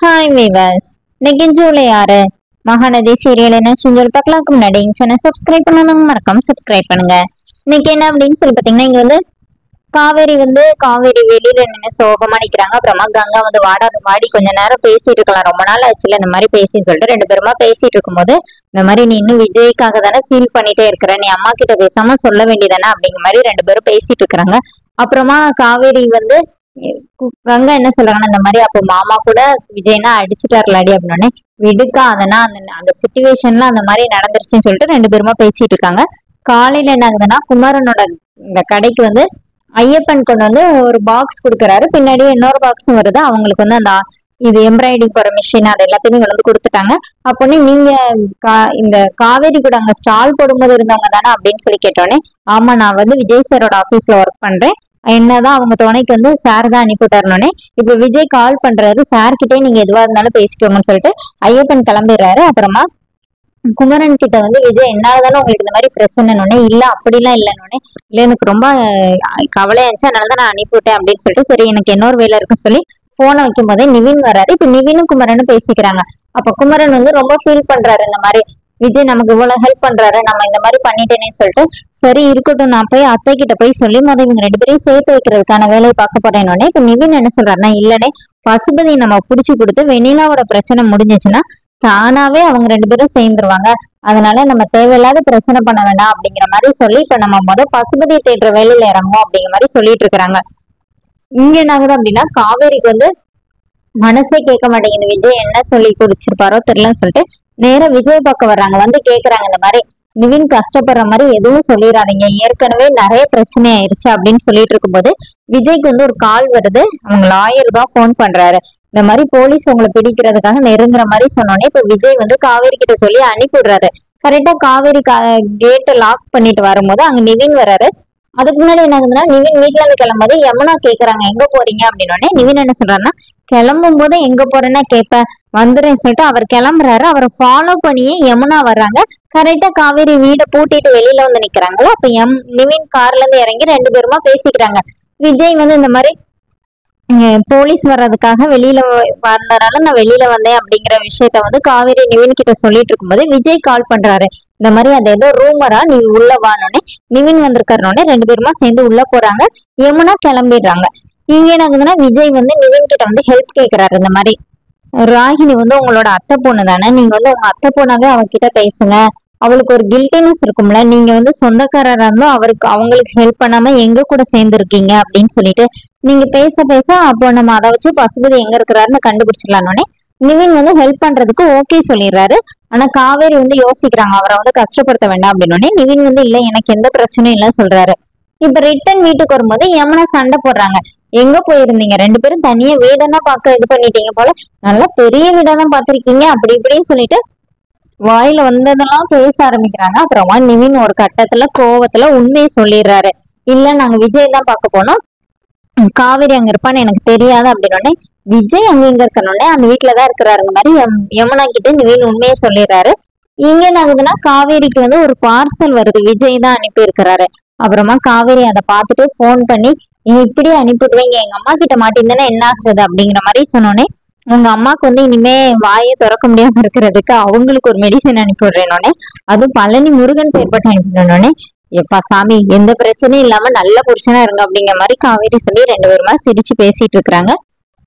Hi viewers, இன்னைக்கு July 6 Mahanadi serial என்ன செஞ்சு பார்க்கலாக்கு முன்னாடி சேனல் சப்ஸ்கிரைப் பண்ணணும், மறக்காம சப்ஸ்கிரைப் பண்ணுங்க. இன்னைக்கு என்ன அப்படின்னு சொல்லி பாத்தீங்கன்னா, இங்க வந்து காவேரி வெளியில நின்று சோகமா நிக்கிறாங்க. அப்புறமா கங்கா வந்து வாடி கொஞ்ச நேரம் பேசிட்டு இருக்கலாம், ரொம்ப நாள் ஆச்சுல இந்த மாதிரி பேசின்னு சொல்லிட்டு ரெண்டு பேருமா பேசிட்டு இருக்கும்போது, இந்த மாதிரி நீ இன்னும் விஜய்க்காக தானே ஃபீல் பண்ணிட்டே இருக்கிற, நீ அம்மா கிட்ட பேசாம சொல்ல வேண்டியதானே அப்படிங்கிற மாதிரி ரெண்டு பேரும் பேசிட்டு இருக்கிறாங்க. அப்புறமா காவேரி வந்து கங்கா என்ன சொல்றாங்கன்னா, இந்த மாதிரி அப்போ மாமா கூட விஜய்னா அடிச்சுட்டாருலாடி அப்படின்னே, விடுக்கா அதெல்லாம் அந்த சிச்சுவேஷன்ல அந்த மாதிரி நடந்துருச்சுன்னு சொல்லிட்டு ரெண்டு பேருமா பேசிட்டு இருக்காங்க. காலையில என்ன ஆகுதுன்னா, குமரனோட இந்த கடைக்கு வந்து ஐயப்பன் கொண்டு வந்து ஒரு பாக்ஸ் கொடுக்குறாரு, பின்னாடியே இன்னொரு பாக்ஸும் வருது. அவங்களுக்கு வந்து அந்த இது எம்ப்ராய்டிங் போற மிஷின் அது எல்லாத்தையுமே வந்து கொடுத்துட்டாங்க. அப்போனே நீங்க இந்த காவேரி கூட அங்க ஸ்டால் போடும்போது இருந்தவங்க தானே அப்படின்னு சொல்லி கேட்டோன்னே, ஆமா நான் வந்து விஜய் சாரோட ஆபீஸ்ல ஒர்க் பண்றேன், என்னதான் அவங்க துணைக்கு வந்து சார் தான் அனுப்பிவிட்டாருனோடனே, இப்ப விஜய் கால் பண்றாரு, சார் கிட்டே நீங்க எதுவா இருந்தாலும் பேசிக்கோங்கன்னு சொல்லிட்டு ஐயப்பன் கிளம்பிடுறாரு. அப்புறமா குமரன் கிட்ட வந்து விஜய் என்னாலதானே உங்களுக்கு இந்த மாதிரி பிரச்சனைனோடனே, இல்ல அப்படிலாம் இல்லைன்னொடனே, இல்ல எனக்கு ரொம்ப கவலையாச்சு அதனாலதான் நான் அனுப்பிவிட்டேன் அப்படின்னு சொல்லிட்டு, சரி எனக்கு இன்னொரு வேலை இருக்குன்னு சொல்லி போனை வைக்கும் போதே நிவின் வராரு. இப்ப நிவினும் குமரனும் பேசிக்கிறாங்க. அப்ப குமரன் வந்து ரொம்ப ஃபீல் பண்றாரு, இந்த மாதிரி விஜய் நமக்கு இவ்வளவு ஹெல்ப் பண்றாரு, நம்ம இந்த மாதிரி பண்ணிட்டேனே சொல்லிட்டு, சரி இருக்கட்டும் நான் போய் அத்தை கிட்ட போய் சொல்லி முதல் இவங்க ரெண்டு பேரையும் சேர்த்து வைக்கிறதுக்கான வேலையை பார்க்க போறேன்னொடனே, இப்ப நிவின் என்ன சொல்றாருன்னா, இல்லனே பசுபதி நம்ம புடிச்சு கொடுத்து வெண்ணிலாவோட பிரச்சனை முடிஞ்சிச்சுன்னா தானாவே அவங்க ரெண்டு பேரும் சேர்ந்துருவாங்க, அதனால நம்ம தேவையில்லாத பிரச்சனை பண்ண வேண்டாம் அப்படிங்கிற மாதிரி சொல்லி, இப்ப நம்ம பசுபதியை தேடுற வேலையில இறங்குவோம் அப்படிங்கிற மாதிரி சொல்லிட்டு இருக்கிறாங்க. இங்க என்ன ஆகுது அப்படின்னா, காவேரிக்கு வந்து மனசே கேட்க மாட்டேங்குது, விஜய் என்ன சொல்லி குடிச்சிருப்பாரோ தெரியலன்னு சொல்லிட்டு நேரா விஜய் பார்க்க வர்றாங்க. வந்து கேக்குறாங்க, இந்த மாதிரி நிவின் கஷ்டப்படுற மாதிரி எதுவும் சொல்லிடாதீங்க, ஏற்கனவே நிறைய பிரச்சனை ஆயிருச்சு அப்படின்னு சொல்லிட்டு இருக்கும்போது விஜய்க்கு வந்து ஒரு கால் வருது. அவங்க லாயர் தான் போன் பண்றாரு, இந்த மாதிரி போலீஸ் உங்களை பிடிக்கிறதுக்காக நெருங்குற மாதிரி சொன்னோன்னே, இப்ப விஜய் வந்து காவேரி கிட்ட சொல்லி அனுப்பிடுறாரு. கரெக்டா காவேரி கேட்டை லாக் பண்ணிட்டு வரும்போது அங்க நிவின் வர்றாரு. அதுக்கு முன்னாடி என்ன ஆகுதுன்னா, நிவின் வீட்டுல இருந்து கிளம்பும்போது யமுனா கேக்குறாங்க எங்க போறீங்க அப்படின்னோடனே, நிவின் என்ன சொல்றாருன்னா, கிளம்பும் போது எங்க போறேன்னா கேட்பேன் வந்துடுறேன்னு சொல்லிட்டு அவர் கிளம்புறாரு. அவரை ஃபாலோ பண்ணியே யமுனா வர்றாங்க. கரெக்டா காவேரி வீடை பூட்டிட்டு வெளியில வந்து நிக்கிறாங்களோ, அப்ப நிவின் கார்ல இருந்து இறங்கி ரெண்டு பேருமா பேசிக்கிறாங்க. விஜய் வந்து இந்த மாதிரி போலீஸ் வர்றதுக்காக வெளியில வந்தனால நான் வெளியில வந்தேன் அப்படிங்கிற விஷயத்த வந்து காவேரி நிவின் கிட்ட சொல்லிட்டு இருக்கும்போது விஜய் கால் பண்றாரு, இந்த மாதிரி அது ஏதோ ரூமரா, நீ உள்ள வானோடனே நிவின் வந்திருக்காருனோடனே ரெண்டு பேருமா சேர்ந்து உள்ள போறாங்க. யமுனா கிளம்பிடுறாங்க. இங்க என்ன ஆகுதுன்னா, விஜய் வந்து நிவின் கிட்ட வந்து ஹெல்ப் கேட்கிறாரு. இந்த மாதிரி ராகினி வந்து உங்களோட அத்தை பொண்ணு தானே, நீங்க வந்து உங்க அத்தை பொண்ணாவே அவகிட்ட பேசுங்க, அவளுக்கு ஒரு கில்ட்டினஸ் இருக்கும்ல, நீங்க வந்து சொந்தக்காரரா இருந்தும் அவங்களுக்கு ஹெல்ப் பண்ணாம எங்க கூட சேர்ந்து இருக்கீங்க அப்படின்னு சொல்லிட்டு நீங்க பேச பேச அப்போ நம்ம அதை வச்சு பசுபதி எங்க இருக்கிறாருன்னு கண்டுபிடிச்சிடலான்னே நிவின் வந்து ஹெல்ப் பண்றதுக்கு ஓகே சொல்லிடுறாரு. ஆனா காவேரி வந்து யோசிக்கிறாங்க, அவரை வந்து கஷ்டப்படுத்த வேண்டாம் அப்படின்னோடனே நிவின் வந்து இல்ல எனக்கு எந்த பிரச்சனையும் இல்ல சொல்றாரு. இப்ப ரிட்டன் வீட்டுக்கு வரும்போது யமுனா சண்டை போடுறாங்க, எங்க போயிருந்தீங்க ரெண்டு பேரும் தனியா வீடெல்லாம் பார்க்க இது பண்ணிட்டீங்க போல, நல்லா பெரிய வீடெல்லாம் பார்த்திருக்கீங்க அப்படி இப்படின்னு சொல்லிட்டு வாயில வந்ததெல்லாம் பேச ஆரம்பிக்கிறாங்க. அப்புறமா நிவின் ஒரு கட்டத்துல கோவத்துல உண்மையை சொல்லிடுறாரு, இல்ல நாங்க விஜய் தான் பார்க்க போனோம், காவேரி அங்க இருப்பான்னு எனக்கு தெரியாது அப்படின்னோடனே, விஜய் அங்க இங்க இருக்கணும்னே அந்த வீட்டுலதான் இருக்கிறாருங்க மாதிரி யமுனா கிட்ட நிவின் உண்மையை சொல்லிடுறாரு. இங்க என்ன ஆகுதுன்னா, காவேரிக்கு வந்து ஒரு பார்சல் வருது, விஜய் தான் அனுப்பி இருக்கிறாரு. அப்புறமா காவேரி அதை பார்த்துட்டு போன் பண்ணி, நீங்க இப்படியே அனுப்பிடுவீங்க, எங்க அம்மா கிட்ட மாட்டிருந்தேன்னா என்ன ஆகுறது அப்படிங்கிற மாதிரி சொன்னோன்னே, உங்க அம்மாக்கு வந்து இனிமே வாயை திறக்க முடியாம இருக்கிறதுக்கு அவங்களுக்கு ஒரு மெடிசன் அனுப்பி விடுறேன்னொடனே, அதுவும் பழனி முருகன் பேர்பட்டு அனுப்பிடனோடனே, எப்பா சாமி எந்த பிரச்சனையும் இல்லாம நல்ல புருஷனா இருங்க அப்படிங்கிற மாதிரி காவேரி சொல்லி ரெண்டு பேருமா சிரிச்சு பேசிட்டு இருக்கிறாங்க.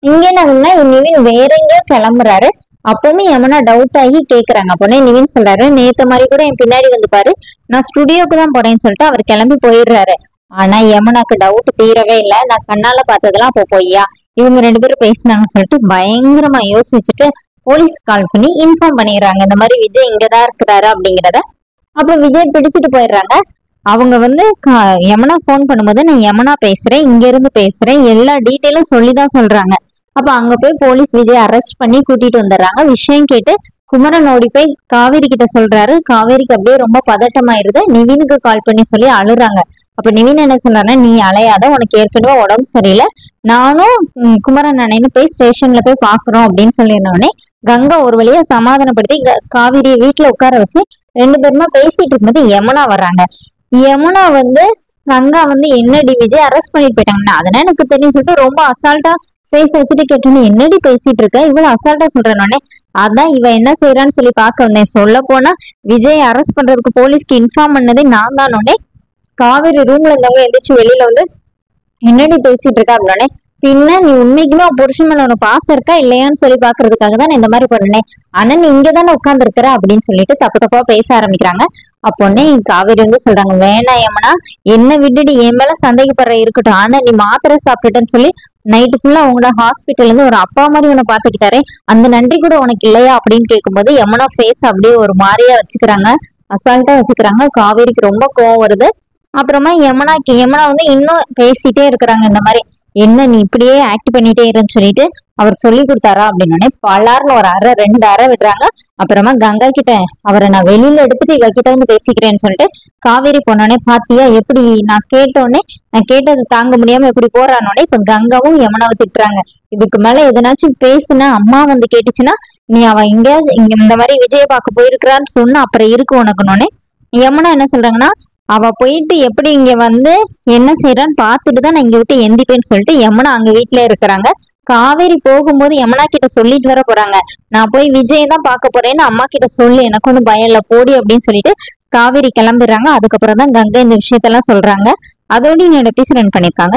இங்க என்ன ஆகுதுன்னா, நிவின் வேற எங்கேயோ கிளம்புறாரு. அப்பவுமே யமுனா டவுட் ஆகி கேக்குறாங்க. அப்போனே நிவின் சொல்றாரு, நேத்த மாதிரி கூட என் பின்னாடி வந்து பாரு, நான் ஸ்டுடியோக்கு தான் போறேன்னு சொல்லிட்டு அவர் கிளம்பி போயிடுறாரு. ஆனா யமுனாக்கு டவுட் தீரவே இல்லை, நான் கண்ணால பார்த்ததெல்லாம் அப்போ பொய்யா, இவங்க ரெண்டு பேரும் பேசினாங்கன்னு சொல்லிட்டு பயங்கரமா யோசிச்சுட்டு போலீஸ் கால் பண்ணி இன்ஃபார்ம் பண்ணிடுறாங்க, இந்த மாதிரி விஜய் இங்கதான் இருக்கிறாரு அப்படிங்கிறத. அப்புறம் விஜய் பிடிச்சிட்டு போயிடுறாங்க. அவங்க வந்து யமுனா போன் பண்ணும்போது நான் யமுனா பேசுறேன், இங்க இருந்து பேசுறேன், எல்லா டீட்டெயிலும் சொல்லிதான் சொல்றாங்க. அப்ப அங்க போய் போலீஸ் விஜய் அரெஸ்ட் பண்ணி கூட்டிட்டு வந்துடுறாங்க. விஷயம் கேட்டு குமரன் ஓடி போய் காவேரி கிட்ட சொல்றாரு. காவேரிக்கு அப்படியே ரொம்ப பதட்டமாயிருது. நிவினுக்கு கால் பண்ணி சொல்லி அழுறாங்க. அப்ப நிவின் என்ன சொல்றாருன்னா, நீ அலையாத, உனக்கு ஏற்கனவே உடம்பு சரியில்லை, நானும் குமரன் அண்ணன்னு போய் ஸ்டேஷன்ல போய் பாக்குறோம் அப்படின்னு சொல்லியிருந்தோடனே கங்கா ஒரு வழியா சமாதானப்படுத்தி காவேரியை வீட்டுல உட்கார வச்சு ரெண்டு பேருமா பேசிட்டு இருக்கும்போது யமுனா வர்றாங்க. யமுனா வந்து கங்கா வந்து என்னடி விஜய் அரெஸ்ட் பண்ணிட்டு போயிட்டாங்கன்னா, அதனால எனக்கு தெரியும் சொல்லிட்டு ரொம்ப அசால்ட்டா பேச வச்சுட்டு கேட்டோன்னு என்னடி பேசிட்டு இருக்க இவ்வளவு அசால்ட்டா சொல்றேன்னே, அதான் இவ என்ன செய்யறான்னு சொல்லி பார்க்க வந்தேன். சொல்ல போனா விஜய் அரெஸ்ட் பண்றதுக்கு போலீஸ்க்கு இன்ஃபார்ம் பண்ணதே நான் தானே. காவேரி ரூம்ல இருந்தவங்க எந்திரிச்சு வெளியில வந்து என்னடி பேசிட்டு இருக்கா அப்படின்னே, பின்ன நீ உண்மைக்குமே புருஷன் மேல உனக்கு பாசம் இருக்கா இல்லையான்னு சொல்லி பாக்குறதுக்காக தான் நான் இந்த மாதிரி பண்ணேன். ஆனா நீ இங்கதானே உட்கார்ந்து இருக்கிற அப்படின்னு சொல்லிட்டு தப்பு தப்பா பேச ஆரம்பிக்கிறாங்க. அப்போன்னே காவேரி வந்து சொல்றாங்க, வேணாம் யமுனா, என்ன விட்டுட்டு என் மேல சந்தேகப்படுற இருக்கட்டும், ஆனா நீ மாத்திரை சாப்பிட்டுட்டேன்னு சொல்லி நைட்டு ஃபுல்லா உங்களோட ஹாஸ்பிட்டல்ல இருந்து ஒரு அப்பா மாதிரி உன்னை பாத்துக்கிட்டாரே, அந்த நன்றி கூட உனக்கு இல்லையா அப்படின்னு கேட்கும்போது யமுனா ஃபேஸ் அப்படியே ஒரு மாதிரியா வச்சுக்கிறாங்க, அசால்ட்டா வச்சுக்கிறாங்க. காவேரிக்கு ரொம்ப கோவம் வருது. அப்புறமா யமுனா வந்து இன்னும் பேசிட்டே இருக்கிறாங்க. இந்த மாதிரி என்ன நீ இப்படியே ஆக்ட் பண்ணிட்டே இருன்னு சொல்லிட்டு அவர் சொல்லி கொடுத்தாரா அப்படின்னு பலார்னு ஒரு அரை 2 அரை விடுறாங்க. அப்புறமா கங்கா கிட்ட அவரை நான் வெளியில எடுத்துட்டு இவ கிட்ட வந்து பேசிக்கிறேன்னு சொல்லிட்டு காவேரி போனோடனே, பாத்தியா எப்படி நான் கேட்டது தாங்க முடியாம எப்படி போறானோட இப்ப கங்காவும் யமுனாவை திட்டுறாங்க. இதுக்கு மேல எதனாச்சும் பேசுனா அம்மா வந்து கேட்டுச்சுன்னா நீ அவ எங்கேயாவது இந்த மாதிரி விஜய பார்க்க போயிருக்கிறான்னு சொன்னா அப்புறம் இருக்கு உனக்குன்னொன்னே யமுனா என்ன சொல்றாங்கன்னா, அவ போயிட்டு எப்படி இங்க வந்து என்ன செய்யறான்னு பாத்துட்டு தான் நான் இங்க விட்டு எந்திப்பேன்னு சொல்லிட்டு யமுனா அங்க வீட்டுல இருக்கிறாங்க. காவேரி போகும்போது யமுனா கிட்ட சொல்லிட்டு வர போறாங்க, நான் போய் விஜய் தான் பார்க்க போறேன்னு அம்மா கிட்ட சொல்லு, எனக்கு ஒன்றும் பயம் இல்ல போடி அப்படின்னு சொல்லிட்டு காவேரி கிளம்பிடுறாங்க. அதுக்கப்புறம் தான் கங்கை இந்த விஷயத்தெல்லாம் சொல்றாங்க. அதோட என்னோட எபிசோட் ரன் பண்ணிருக்காங்க.